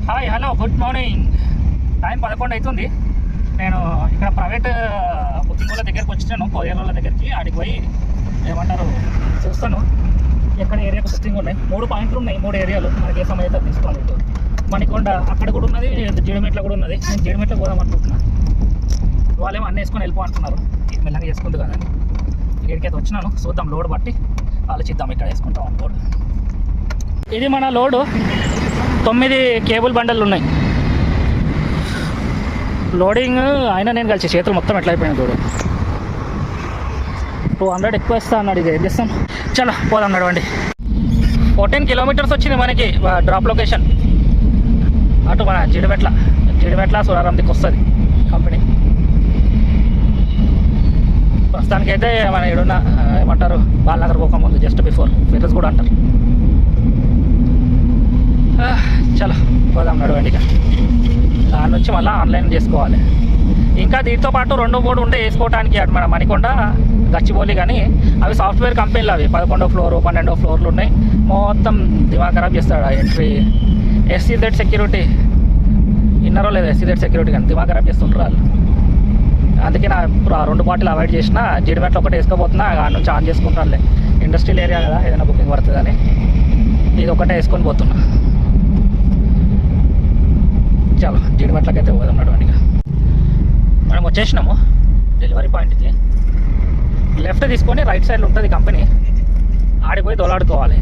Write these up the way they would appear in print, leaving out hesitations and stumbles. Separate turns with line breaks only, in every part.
Hi hello good morning. Time 11 అవుతుంది. నేను ఇక్కడ ప్రైవేట్ బుకింగ్ వాళ్ళ దగ్గరికి వచ్చాను, కొరియర్ వాళ్ళ దగ్గరికి. ఆడికి పోయి ఏమంటారు చూస్తాను ఎక్కడ ఏరియాకు బుకింగ్ ఉన్నాయి. 3 పాయింట్లు ఉన్నాయి, 3 ఏరియాలు. మనకి ఏ సమయం అయితే తీసుకోవాలి. ఇటు మణికొండ అక్కడ కూడా ఉన్నది, జీడిమెట్ల కూడా ఉన్నది. నేను జీడిమెట్ల పోదాం అనుకుంటున్నా. వాళ్ళేమో అన్నీ వేసుకొని వెళ్ళిపోతున్నారు. మెల్లగా చేసుకుంది కదా అని ఇక్కడికైతే వచ్చినాను. చూద్దాం, లోడ్ బట్టి ఆలోచిద్దాం ఇక్కడ వేసుకుంటాం లోడ్. ఇది మన లోడు. 9 కేబుల్ బండలు ఉన్నాయి. లోడింగ్ అయినా నేను కలిసి చేతులు మొత్తం ఎట్లా అయిపోయినాయి చూడు. 200 ఎక్కువ ఇస్తా అన్నాడు. ఇది ఏం చేస్తాం, చలో పోదాం నడవండి. 14 కిలోమీటర్స్ వచ్చింది మనకి డ్రాప్ లొకేషన్. అటు మన జీడిమెట్ల సురారం దిక్కు వస్తుంది కంపెనీ. ప్రస్తుతానికైతే మన ఇడున్న ఏమంటారు బాలనగర్ పోకముందు జస్ట్ బిఫోర్ ఫిరోజ్ కూడా అంటారు. చలో పోదాం నడవండి. ఇక దాని నుంచి మళ్ళీ ఆన్లైన్ చేసుకోవాలి. ఇంకా దీంతో పాటు 2-3 ఉండే వేసుకోవడానికి మన మణికొండ గచ్చిబౌలి, కానీ అవి సాఫ్ట్వేర్ కంపెనీలు. అవి 11వ ఫ్లోర్ 12వ ఫ్లోర్లు ఉన్నాయి. మొత్తం దిమాగ్ ఖరాబ్ చేస్తాడు. ఎంట్రీ SCZ సెక్యూరిటీ ఇన్నరో లేదు, SCZ సెక్యూరిటీ కానీ దిమాగ్ ఖరాబ్ చేస్తుంటారు వాళ్ళు. అందుకే నా 2 బాటిల్ అవాయిడ్ చేసిన. జీడిమెట్ల ఒకటి వేసుకోబోతున్నా, ఆ నుంచి ఆన్ చేసుకుంటానులే. ఇండస్ట్రియల్ ఏరియా కదా, ఏదైనా బుకింగ్ పడుతుందని ఇది ఒకటే వేసుకొని పోతున్నా. చాలా జీడిమెట్లకైతే పోదాం నడవండి. మనం వచ్చేసినాము డెలివరీ పాయింట్కి. లెఫ్ట్ తీసుకొని రైట్ సైడ్లో ఉంటుంది కంపెనీ. ఆడిపోయి దొలాడుకోవాలి.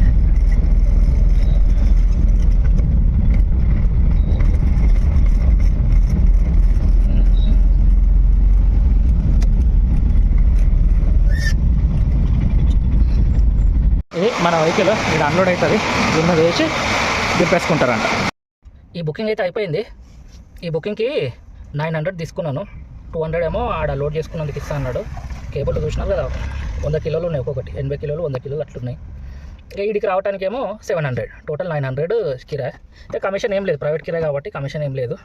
ఇది మన వెహికల్. ఇది అన్లోడ్ అవుతుంది. దీన్ని వేసి దింపేసుకుంటారంట. ఈ బుకింగ్ అయితే అయిపోయింది. ఈ బుకింగ్కి 900 తీసుకున్నాను. 200 ఏమో ఆడ లోడ్ చేసుకున్నందుకు ఇస్తా అన్నాడు. కేబుల్ చూసినారు కదా, 100 కిలోలు ఉన్నాయి ఒక్కొక్కటి. 80 కిలోలు 100 కిలోలు అట్లున్నాయి. ఇక వీడికి రావడానికి ఏమో 700. టోటల్ 900 కిరాయి. ఇక కమిషన్ ఏం లేదు, ప్రైవేట్ కిరాయి కాబట్టి కమిషన్ ఏం లేదు.